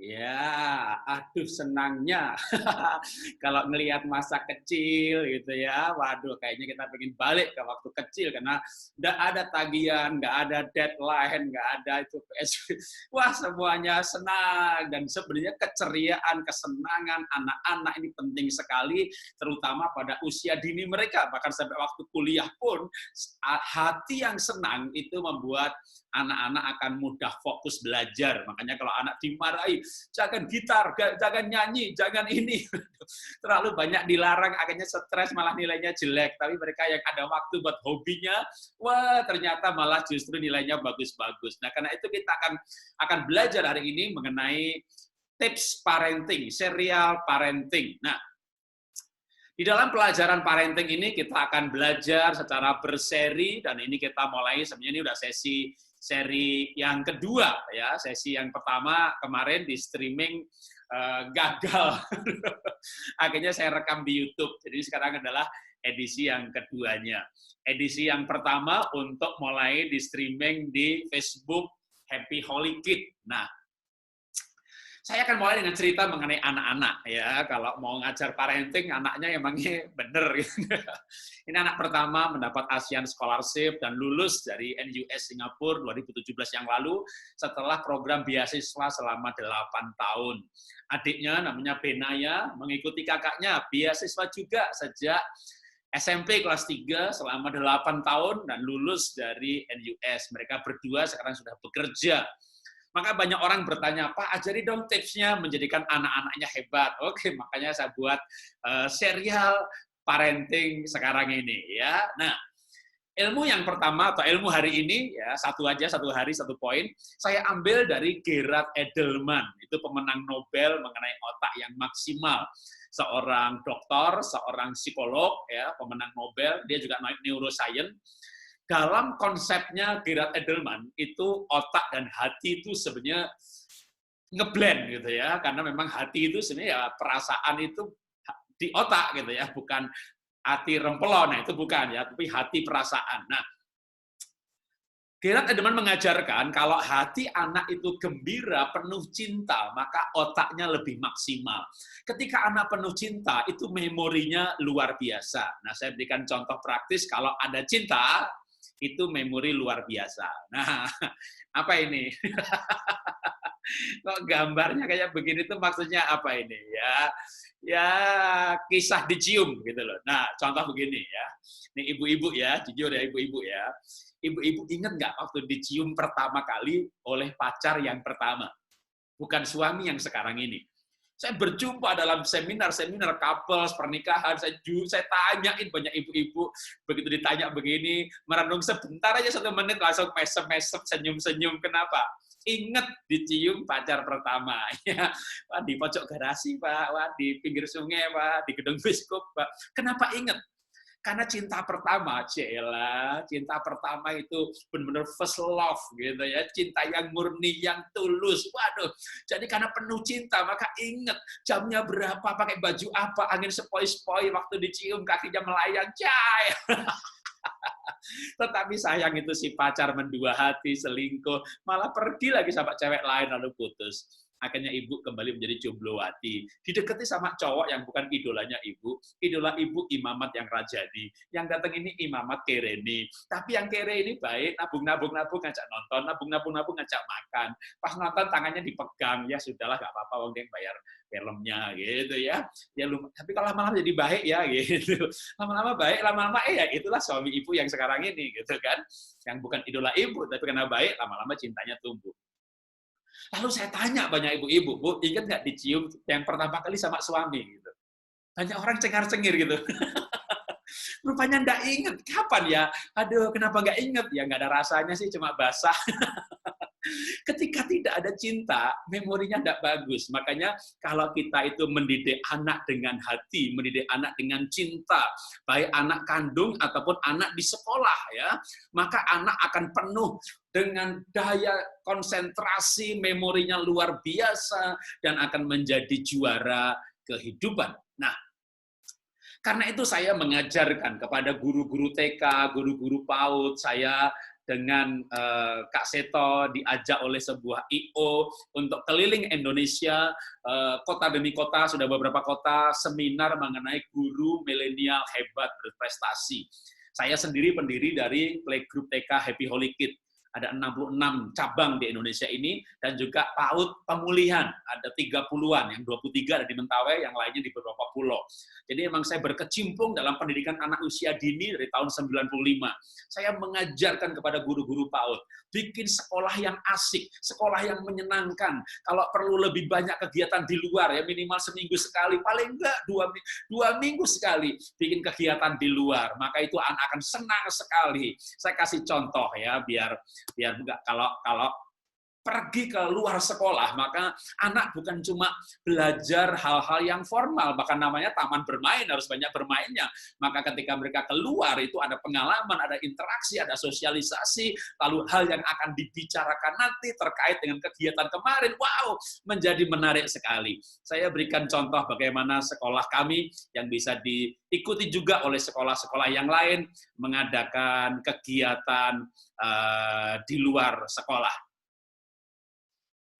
Ya, aduh senangnya kalau ngelihat masa kecil gitu ya. Waduh, kayaknya kita pengen balik ke waktu kecil karena nggak ada tagihan, nggak ada deadline, nggak ada itu PSBB. Wah, semuanya senang dan sebenarnya keceriaan, kesenangan anak-anak ini penting sekali, terutama pada usia dini mereka. Bahkan sampai waktu kuliah pun, hati yang senang itu membuat anak-anak akan mudah fokus belajar. Makanya kalau anak dimarahi, jangan gitar, jangan nyanyi, jangan ini. Terlalu banyak dilarang, akhirnya stres, malah nilainya jelek. Tapi mereka yang ada waktu buat hobinya, wah ternyata malah justru nilainya bagus-bagus. Nah karena itu kita akan belajar hari ini mengenai tips parenting, serial parenting. Nah, di dalam pelajaran parenting ini kita akan belajar secara berseri dan ini kita mulai sebenarnya ini udah seri yang kedua ya. Sesi yang pertama kemarin di streaming gagal. Akhirnya saya rekam di YouTube. Jadi sekarang adalah edisi yang keduanya. Edisi yang pertama untuk mulai di streaming di Facebook Happy Holy Kid. Nah, saya akan mulai dengan cerita mengenai anak-anak ya. Kalau mau ngajar parenting, anaknya emangnya bener. Gitu. Ini anak pertama mendapat ASEAN Scholarship dan lulus dari NUS Singapura 2017 yang lalu setelah program beasiswa selama 8 tahun. Adiknya namanya Benaya, mengikuti kakaknya beasiswa juga sejak SMP kelas 3 selama 8 tahun dan lulus dari NUS. Mereka berdua sekarang sudah bekerja. Maka banyak orang bertanya, Pak, ajari dong tipsnya menjadikan anak-anaknya hebat. Oke, makanya saya buat serial parenting sekarang ini. Ya, nah ilmu yang pertama atau ilmu hari ini ya satu hari satu poin. Saya ambil dari Gerard Edelman, itu pemenang Nobel mengenai otak yang maksimal. Seorang dokter, seorang psikolog, ya pemenang Nobel. Dia juga neuroscience. Dalam konsepnya Gerard Edelman itu otak dan hati itu sebenarnya ngeblend gitu ya, karena memang hati itu sebenarnya ya perasaan itu di otak gitu ya, bukan hati rempelon, nah itu bukan ya, tapi hati perasaan. Nah, Gerard Edelman mengajarkan kalau hati anak itu gembira, penuh cinta, maka otaknya lebih maksimal. Ketika anak penuh cinta, itu memorinya luar biasa. Nah, saya berikan contoh praktis, kalau ada cinta, itu memori luar biasa. Nah, apa ini? Kok gambarnya kayak begini tuh maksudnya apa ini ya? Ya kisah dicium gitu loh. Nah, contoh begini ya. Nih ibu-ibu ya, jujur ya ibu-ibu ya. Ibu-ibu ingat nggak waktu dicium pertama kali oleh pacar yang pertama? Bukan suami yang sekarang ini. Saya berjumpa dalam seminar couples, pernikahan, saya tanyain banyak ibu-ibu, begitu ditanya begini, merenung sebentar aja 1 menit, langsung mesem-mesem, senyum-senyum. Kenapa? Ingat dicium pacar pertama. Ya. Wah, di pojok garasi, Pak. Wah, di pinggir sungai, Pak. Di gedung biskup, Pak. Kenapa ingat? Karena cinta pertama, Cela, cinta pertama itu benar-benar first love gitu ya, cinta yang murni, yang tulus. Waduh, jadi karena penuh cinta maka ingat jamnya berapa, pakai baju apa, angin sepoi-sepoi, waktu dicium kakinya melayang, cai. Tetapi sayang itu si pacar mendua hati, selingkuh, malah pergi lagi sama cewek lain lalu putus. Akhirnya ibu kembali menjadi jomblowati. Didekati sama cowok yang bukan idolanya ibu. Idola ibu imamat yang rajani. Yang datang ini imamat kereni. Tapi yang kere ini baik, nabung-nabung ngajak nonton, nabung-nabung ngajak makan. Pas nonton tangannya dipegang, ya sudahlah nggak apa-apa, wong dia bayar filmnya gitu ya. Ya tapi kalau lama-lama jadi baik ya gitu. Lama-lama baik, lama-lama ya itulah suami ibu yang sekarang ini gitu kan. Yang bukan idola ibu, tapi karena baik, lama-lama cintanya tumbuh. Lalu saya tanya banyak ibu-ibu, Bu, ingat nggak dicium yang pertama kali sama suami? Gitu. Banyak orang cengar-cengir gitu. Rupanya nggak ingat. Kapan ya? Aduh, kenapa nggak ingat? Ya nggak ada rasanya sih, cuma basah. Ketika tidak ada cinta, memorinya tidak bagus. Makanya kalau kita itu mendidik anak dengan hati, mendidik anak dengan cinta, baik anak kandung ataupun anak di sekolah, ya, maka anak akan penuh dengan daya konsentrasi, memorinya luar biasa, dan akan menjadi juara kehidupan. Nah, karena itu saya mengajarkan kepada guru-guru TK, guru-guru PAUD, saya dengan Kak Seto diajak oleh sebuah IO untuk keliling Indonesia, kota demi kota, sudah beberapa kota, seminar mengenai guru milenial hebat berprestasi. Saya sendiri pendiri dari Playgroup TK Happy Holy Kid. Ada 66 cabang di Indonesia ini, dan juga PAUD pemulihan, ada 30-an, yang 23 ada di Mentawai, yang lainnya di beberapa pulau. Jadi memang saya berkecimpung dalam pendidikan anak usia dini dari tahun 95. Saya mengajarkan kepada guru-guru PAUD, bikin sekolah yang asik, sekolah yang menyenangkan. Kalau perlu lebih banyak kegiatan di luar, ya minimal seminggu sekali, paling enggak dua minggu sekali bikin kegiatan di luar. Maka itu anak akan senang sekali. Saya kasih contoh ya, biar enggak, kalau pergi ke luar sekolah, maka anak bukan cuma belajar hal-hal yang formal, bahkan namanya taman bermain, harus banyak bermainnya. Maka ketika mereka keluar, itu ada pengalaman, ada interaksi, ada sosialisasi, lalu hal yang akan dibicarakan nanti terkait dengan kegiatan kemarin, wow, menjadi menarik sekali. Saya berikan contoh bagaimana sekolah kami yang bisa diikuti juga oleh sekolah-sekolah yang lain, mengadakan kegiatan di luar sekolah.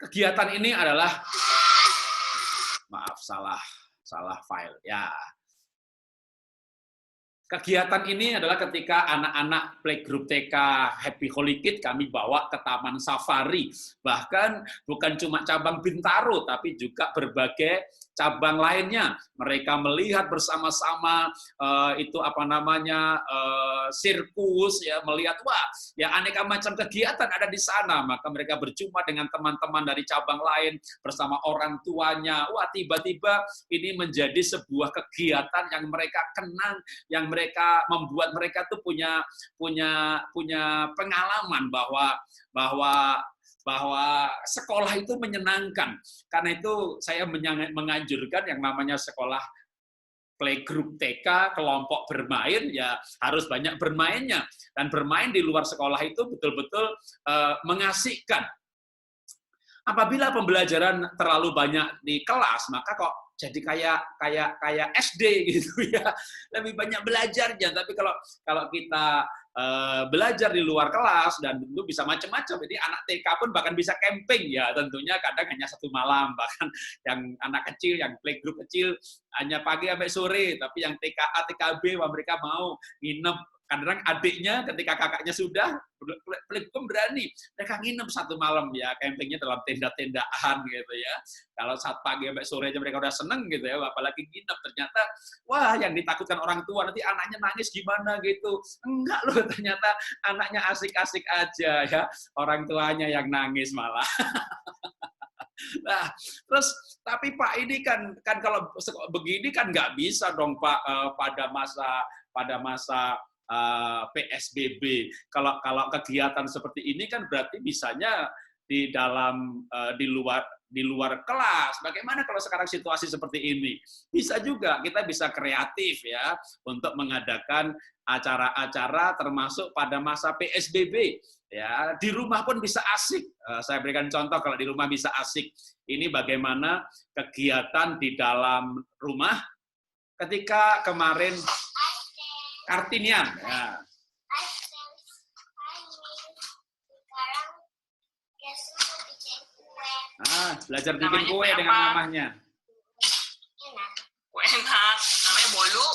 Kegiatan ini adalah, maaf, salah file ya. Kegiatan ini adalah ketika anak-anak Playgroup TK Happy Holy Kid kami bawa ke Taman Safari. Bahkan bukan cuma cabang Bintaro, tapi juga berbagai cabang lainnya. Mereka melihat bersama-sama sirkus, ya, melihat wah, ya aneka macam kegiatan ada di sana. Maka mereka berjumpa dengan teman-teman dari cabang lain bersama orang tuanya. Wah, tiba-tiba ini menjadi sebuah kegiatan yang mereka kenang, yang mereka membuat mereka tuh punya pengalaman bahwa sekolah itu menyenangkan. Karena itu saya menganjurkan yang namanya sekolah Playgroup TK, kelompok bermain, ya harus banyak bermainnya. Dan bermain di luar sekolah itu betul-betul mengasihkan. Apabila pembelajaran terlalu banyak di kelas, maka kok jadi kayak SD gitu ya, lebih banyak belajarnya. Tapi kalau kita belajar di luar kelas, dan tentu bisa macam-macam. Jadi anak TK pun bahkan bisa camping, ya tentunya kadang hanya 1 malam, bahkan yang anak kecil, yang playgroup kecil hanya pagi sampai sore. Tapi yang TKA, TKB, mereka mau nginep. Kadang adiknya ketika kakaknya sudah, playgroup berani, mereka nginep 1 malam, ya campingnya dalam tenda-tendaan gitu ya. Kalau saat pagi sampai sore aja mereka udah seneng gitu ya, apalagi nginep. Ternyata wah, yang ditakutkan orang tua nanti anaknya nangis gimana gitu. Enggak loh, ternyata anaknya asik-asik aja ya, orang tuanya yang nangis malah. Nah, terus tapi Pak, ini kan kalau begini kan nggak bisa dong Pak, pada masa PSBB. Kalau kegiatan seperti ini kan berarti bisanya di luar kelas. Bagaimana kalau sekarang situasi seperti ini? Bisa juga, kita bisa kreatif ya untuk mengadakan acara-acara termasuk pada masa PSBB. Ya, di rumah pun bisa asik. Saya berikan contoh kalau di rumah bisa asik. Ini bagaimana kegiatan di dalam rumah ketika kemarin Kartinian. Ya. Belajar bikin Namanya kue kue dengan apa? mamahnya. Kue enak. Namanya bolu.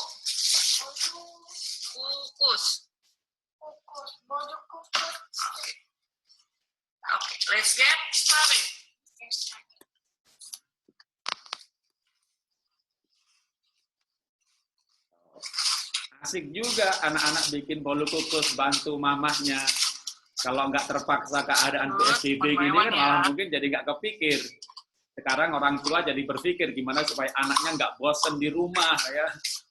Kukus. Oke, let's get started. Asik juga anak-anak bikin bolu kukus bantu mamahnya. Kalau nggak terpaksa keadaan PSBB gini kan malah mungkin jadi nggak kepikir. Sekarang orang tua jadi berpikir gimana supaya anaknya nggak bosen di rumah ya.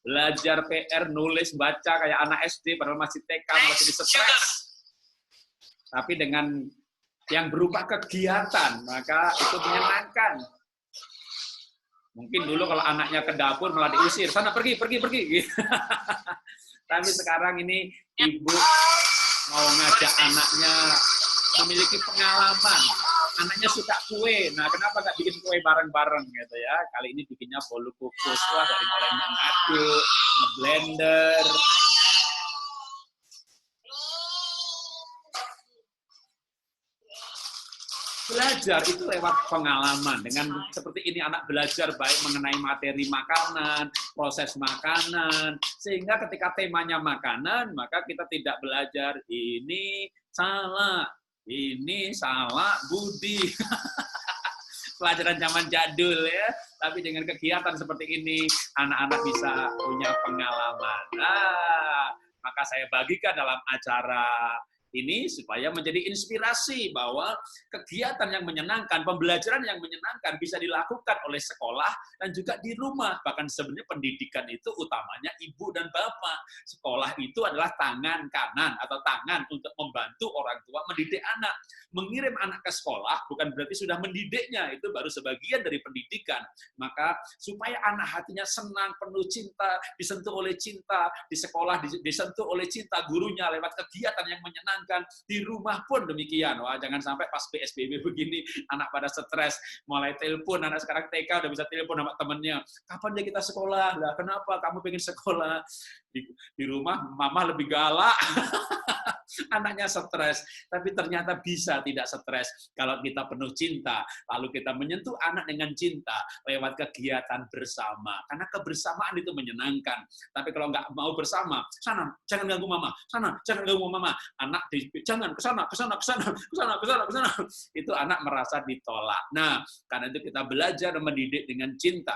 Belajar PR, nulis, baca kayak anak SD padahal masih TK, masih stres. Tapi dengan yang berupa kegiatan, maka itu menyenangkan. Mungkin dulu kalau anaknya ke dapur malah diusir, sana pergi. Tapi sekarang ini ibu mau ngajak anaknya memiliki pengalaman. Anaknya suka kue, nah kenapa nggak bikin kue bareng-bareng gitu ya? Kali ini bikinnya bolu kukus, wah dari mulai mengaduk, ngeblender. Belajar itu lewat pengalaman. Dengan seperti ini anak belajar baik mengenai materi makanan, proses makanan, sehingga ketika temanya makanan, maka kita tidak belajar ini salah Budi. Pelajaran zaman jadul ya, tapi dengan kegiatan seperti ini anak-anak bisa punya pengalaman. Maka saya bagikan dalam acara ini supaya menjadi inspirasi bahwa kegiatan yang menyenangkan, pembelajaran yang menyenangkan bisa dilakukan oleh sekolah dan juga di rumah. Bahkan sebenarnya pendidikan itu utamanya ibu dan bapak. Sekolah itu adalah tangan kanan atau tangan untuk membantu orang tua mendidik anak. Mengirim anak ke sekolah bukan berarti sudah mendidiknya, itu baru sebagian dari pendidikan. Maka supaya anak hatinya senang, penuh cinta, disentuh oleh cinta, di sekolah disentuh oleh cinta gurunya lewat kegiatan yang menyenangkan. Di rumah pun demikian. Wah, jangan sampai pas PSBB begini anak pada stres, mulai telepon, anak sekarang TK udah bisa telepon sama temennya. Kapan ya kita sekolah? Lah, kenapa kamu pengen sekolah? Di rumah mama lebih galak. Anaknya stres, tapi ternyata bisa tidak stres kalau kita penuh cinta, lalu kita menyentuh anak dengan cinta lewat kegiatan bersama, karena kebersamaan itu menyenangkan. Tapi kalau nggak mau bersama, sana jangan ganggu mama, sana jangan ganggu mama, anak jangan kesana, itu anak merasa ditolak. Nah, karena itu kita belajar mendidik dengan cinta.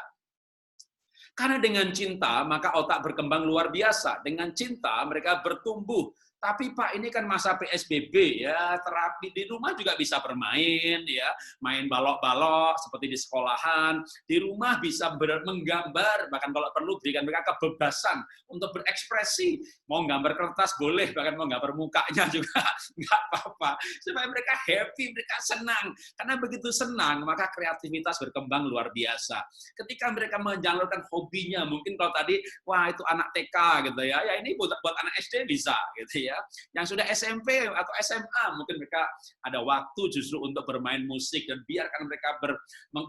Karena dengan cinta, maka otak berkembang luar biasa. Dengan cinta, mereka bertumbuh. Tapi Pak, ini kan masa PSBB ya, terapi di rumah juga bisa bermain ya, main balok-balok seperti di sekolahan, di rumah bisa menggambar, bahkan kalau perlu berikan mereka kebebasan untuk berekspresi, mau gambar kertas boleh, bahkan mau gambar mukanya juga nggak apa-apa, supaya mereka happy, mereka senang, karena begitu senang maka kreativitas berkembang luar biasa. Ketika mereka menjalankan hobinya, mungkin kalau tadi wah itu anak TK gitu ya, ya ini buat anak SD bisa gitu ya. Yang sudah SMP atau SMA mungkin mereka ada waktu justru untuk bermain musik dan biarkan mereka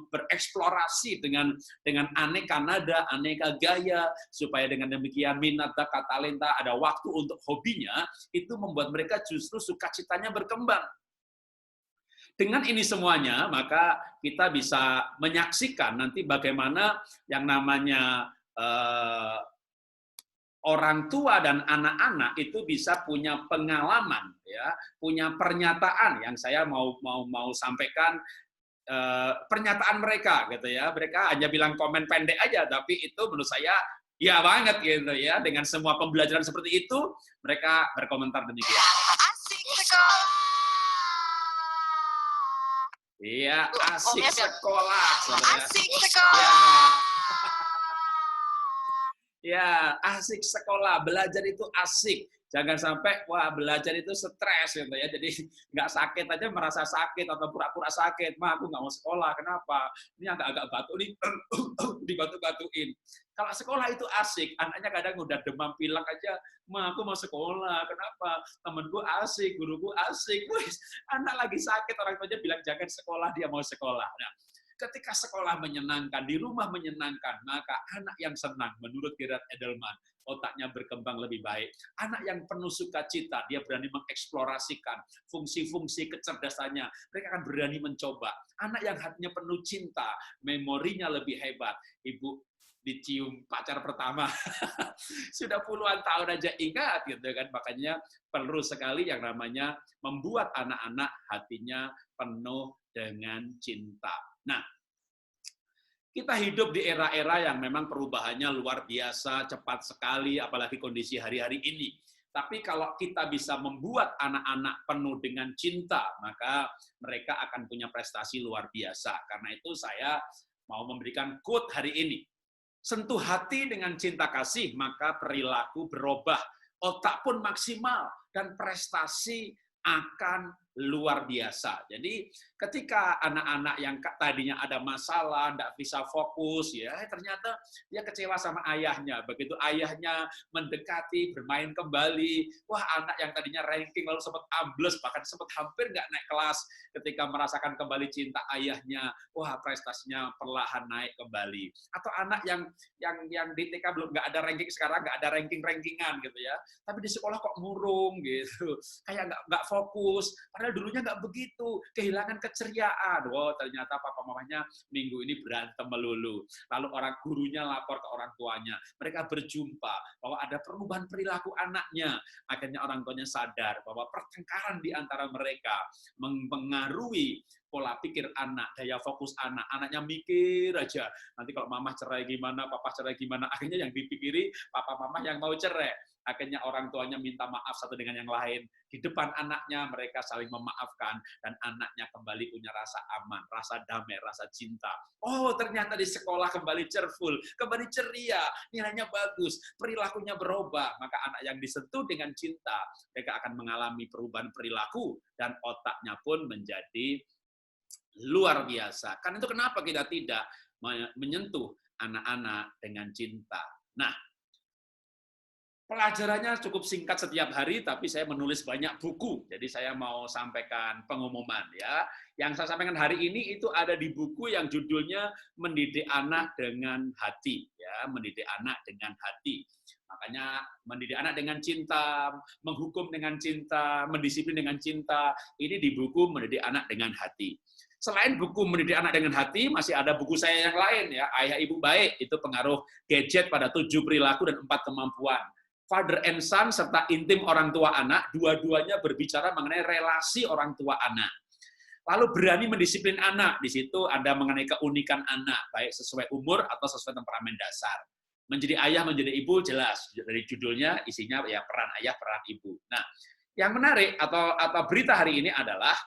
bereksplorasi dengan aneka nada, aneka gaya, supaya dengan demikian minat, bakat, talenta, ada waktu untuk hobinya, itu membuat mereka justru sukacitanya berkembang. Dengan ini semuanya, maka kita bisa menyaksikan nanti bagaimana yang namanya orang tua dan anak-anak itu bisa punya pengalaman, ya, punya pernyataan yang saya mau sampaikan, pernyataan mereka, gitu ya. Mereka hanya bilang komen pendek aja, tapi itu menurut saya ya banget, gitu ya. Dengan semua pembelajaran seperti itu, mereka berkomentar demikian. Asik sekolah. Iya, asik sekolah. Asik sekolah. Ya, asik sekolah, belajar itu asik. Jangan sampai, wah belajar itu stres gitu ya, jadi nggak sakit aja merasa sakit atau pura-pura sakit. Ma, aku nggak mau sekolah, kenapa? Ini agak-agak batuk nih, dibatu-batuin. Kalau sekolah itu asik, anaknya kadang udah demam pilek aja, ma aku mau sekolah, kenapa? Temenku asik, guruku asik. Wih, anak lagi sakit, orang tuanya bilang jangan sekolah, dia mau sekolah. Nah, Ketika sekolah menyenangkan, di rumah menyenangkan, maka anak yang senang, menurut Gerard Edelman, otaknya berkembang lebih baik. Anak yang penuh sukacita, dia berani mengeksplorasikan fungsi-fungsi kecerdasannya. Mereka akan berani mencoba. Anak yang hatinya penuh cinta, memorinya lebih hebat. Ibu dicium pacar pertama sudah puluhan tahun aja ingat gitu kan. Makanya perlu sekali yang namanya membuat anak-anak hatinya penuh dengan cinta. Nah, kita hidup di era-era yang memang perubahannya luar biasa, cepat sekali, apalagi kondisi hari-hari ini. Tapi kalau kita bisa membuat anak-anak penuh dengan cinta, maka mereka akan punya prestasi luar biasa. Karena itu saya mau memberikan quote hari ini. Sentuh hati dengan cinta kasih, maka perilaku berubah, otak pun maksimal, dan prestasi akan luar biasa. Jadi ketika anak-anak yang tadinya ada masalah, tidak bisa fokus, ya ternyata dia kecewa sama ayahnya. Begitu ayahnya mendekati, bermain kembali, wah anak yang tadinya ranking lalu sempat ambles, bahkan sempat hampir nggak naik kelas, ketika merasakan kembali cinta ayahnya, wah prestasinya perlahan naik kembali. Atau anak yang di TK belum nggak ada ranking, sekarang nggak ada rankingan gitu ya, tapi di sekolah kok murung gitu, kayak nggak fokus. Padahal dulunya nggak begitu, kehilangan keceriaan. Wow, ternyata papa mamanya minggu ini berantem melulu. Lalu orang gurunya lapor ke orang tuanya. Mereka berjumpa bahwa ada perubahan perilaku anaknya. Akhirnya orang tuanya sadar bahwa pertengkaran di antara mereka mempengaruhi pola pikir anak, daya fokus anak. Anaknya mikir aja, nanti kalau mama cerai gimana, papa cerai gimana. Akhirnya yang dipikiri papa mama yang mau cerai. Akhirnya orang tuanya minta maaf satu dengan yang lain. Di depan anaknya mereka saling memaafkan, dan anaknya kembali punya rasa aman, rasa damai, rasa cinta. Oh, ternyata di sekolah kembali cheerful, kembali ceria, nilainya bagus, perilakunya berubah. Maka anak yang disentuh dengan cinta, mereka akan mengalami perubahan perilaku, dan otaknya pun menjadi luar biasa. Karena itu kenapa kita tidak menyentuh anak-anak dengan cinta. Nah, pelajarannya cukup singkat setiap hari, tapi saya menulis banyak buku. Jadi saya mau sampaikan pengumuman ya. Yang saya sampaikan hari ini itu ada di buku yang judulnya Mendidik Anak dengan Hati. Ya, mendidik anak dengan hati. Makanya mendidik anak dengan cinta, menghukum dengan cinta, mendisiplin dengan cinta. Ini di buku Mendidik Anak dengan Hati. Selain buku Mendidik Anak dengan Hati, masih ada buku saya yang lain ya. Ayah Ibu Baik, itu pengaruh gadget pada 7 perilaku dan 4 kemampuan. Father and Son, serta Intim Orang Tua Anak, dua-duanya berbicara mengenai relasi orang tua anak. Lalu Berani Mendisiplin Anak, di situ ada mengenai keunikan anak, baik sesuai umur atau sesuai temperamen dasar. Menjadi ayah, menjadi ibu, jelas. Dari judulnya, isinya ya peran ayah, peran ibu. Nah, yang menarik atau berita hari ini adalah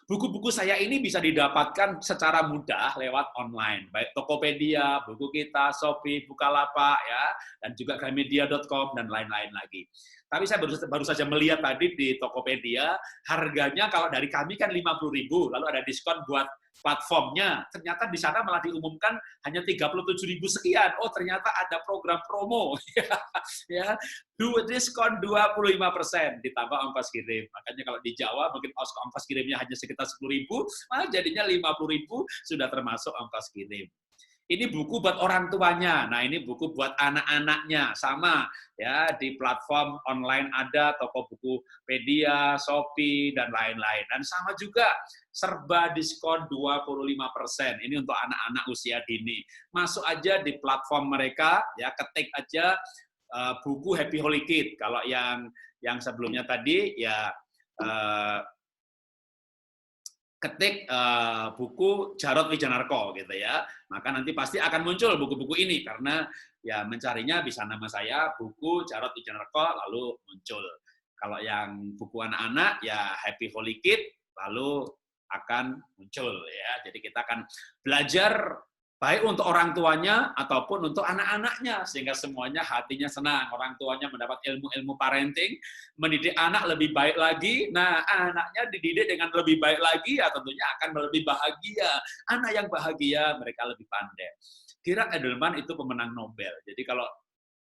buku-buku saya ini bisa didapatkan secara mudah lewat online, baik Tokopedia, Buku Kita, Shopee, Bukalapak, ya, dan juga gramedia.com dan lain-lain lagi. Tapi saya baru saja melihat tadi di Tokopedia, harganya kalau dari kami kan 50.000, lalu ada diskon buat platformnya. Ternyata di sana malah diumumkan hanya 37.000 sekian. Oh, ternyata ada program promo. Ya, diskon 25% ditambah ongkos kirim. Makanya kalau di Jawa mungkin ongkos kirimnya hanya sekitar 10.000, jadinya 50.000 sudah termasuk ongkos kirim. Ini buku buat orang tuanya. Nah, ini buku buat anak-anaknya. Sama ya, di platform online ada Tokopedia, Shopee, dan lain-lain. Dan sama juga serba diskon 25%. Ini untuk anak-anak usia dini. Masuk aja di platform mereka, ya, ketik aja buku Happy Holy Kid. Kalau yang sebelumnya tadi ya ketik buku Jarod Wijanarko gitu ya, maka nanti pasti akan muncul buku-buku ini, karena ya mencarinya bisa nama saya, buku Jarod Wijanarko, lalu muncul. Kalau yang buku anak-anak ya Happy Holy Kid, lalu akan muncul ya. Jadi kita akan belajar baik untuk orang tuanya ataupun untuk anak-anaknya, sehingga semuanya hatinya senang. Orang tuanya mendapat ilmu-ilmu parenting, mendidik anak lebih baik lagi. Nah, anaknya dididik dengan lebih baik lagi, ya tentunya akan lebih bahagia. Anak yang bahagia, mereka lebih pandai. Gerard Edelman itu pemenang Nobel. Jadi kalau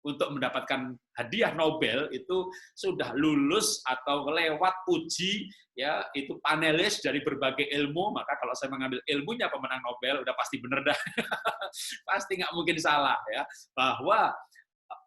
untuk mendapatkan hadiah Nobel itu sudah lulus atau lewat uji, ya itu panelis dari berbagai ilmu. Maka kalau saya mengambil ilmunya pemenang Nobel udah pasti bener dah. Pasti nggak mungkin salah ya, bahwa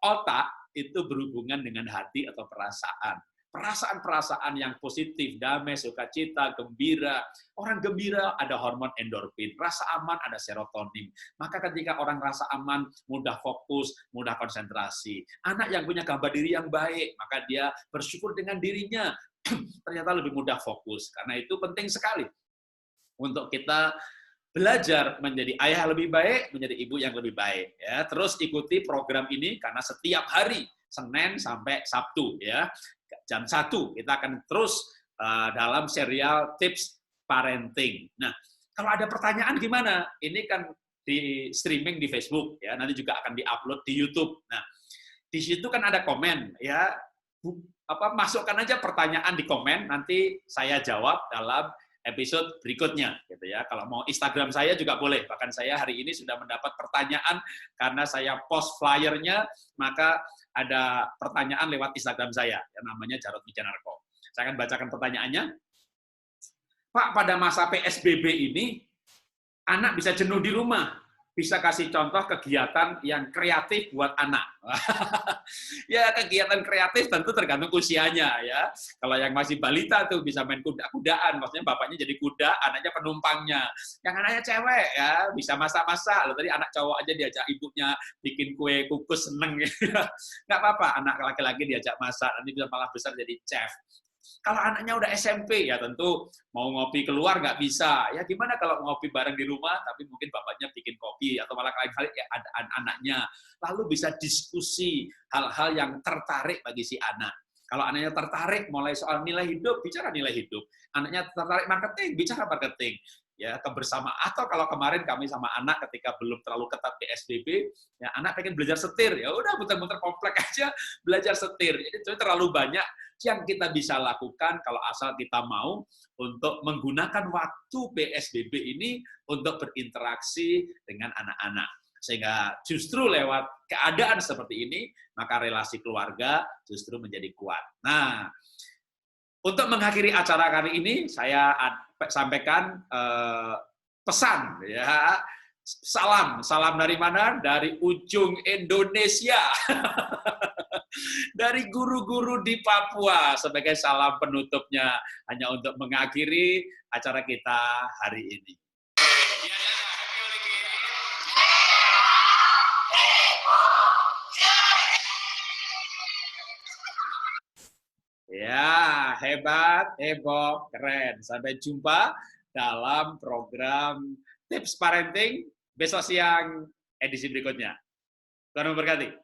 otak itu berhubungan dengan hati atau perasaan. Perasaan-perasaan yang positif, damai, sukacita, gembira. Orang gembira ada hormon endorfin, rasa aman ada serotonin. Maka ketika orang rasa aman, mudah fokus, mudah konsentrasi. Anak yang punya gambar diri yang baik, maka dia bersyukur dengan dirinya. Ternyata lebih mudah fokus. Karena itu penting sekali untuk kita belajar menjadi ayah lebih baik, menjadi ibu yang lebih baik. Ya, terus ikuti program ini karena setiap hari Senin sampai Sabtu ya jam 1 kita akan terus dalam serial tips parenting. Nah, kalau ada pertanyaan gimana? Ini kan di streaming di Facebook ya, nanti juga akan diupload di YouTube. Nah, di situ kan ada komen ya, masukkan aja pertanyaan di komen, nanti saya jawab dalam episode berikutnya gitu ya. Kalau mau Instagram saya juga boleh. Bahkan saya hari ini sudah mendapat pertanyaan karena saya post flyernya, maka ada pertanyaan lewat Instagram saya yang namanya Jarod Wijanarko. Saya akan bacakan pertanyaannya. Pak, pada masa PSBB ini anak bisa jenuh di rumah. Bisa kasih contoh kegiatan yang kreatif buat anak. Ya, kegiatan kreatif tentu tergantung usianya ya. Kalau yang masih balita tuh bisa main kuda-kudaan, maksudnya bapaknya jadi kuda, anaknya penumpangnya. Yang anaknya cewek ya bisa masak-masak. Loh, tadi anak cowok aja diajak ibunya bikin kue kukus seneng ya. Nggak apa-apa, anak laki-laki diajak masak, nanti bisa malah besar jadi chef. Kalau anaknya udah SMP, ya tentu mau ngopi keluar nggak bisa. Ya gimana kalau ngopi bareng di rumah, tapi mungkin bapaknya bikin kopi, atau malah kali-kali ya ada anaknya. Lalu bisa diskusi hal-hal yang tertarik bagi si anak. Kalau anaknya tertarik mulai soal nilai hidup, bicara nilai hidup. Anaknya tertarik marketing, bicara marketing. Ya, kebersamaan. Atau kalau kemarin kami sama anak ketika belum terlalu ketat PSBB, ya anak pengen belajar setir, ya udah muter-muter komplek aja belajar setir. Jadi itu terlalu banyak yang kita bisa lakukan kalau asal kita mau untuk menggunakan waktu PSBB ini untuk berinteraksi dengan anak-anak. Sehingga justru lewat keadaan seperti ini, maka relasi keluarga justru menjadi kuat. Nah, untuk mengakhiri acara kali ini, saya sampaikan pesan ya. Salam dari mana? Dari ujung Indonesia. Dari guru-guru di Papua sebagai salam penutupnya hanya untuk mengakhiri acara kita hari ini. Ya, hebat, heboh, keren. Sampai jumpa dalam program Tips Parenting besok siang edisi berikutnya. Tuhan memberkati.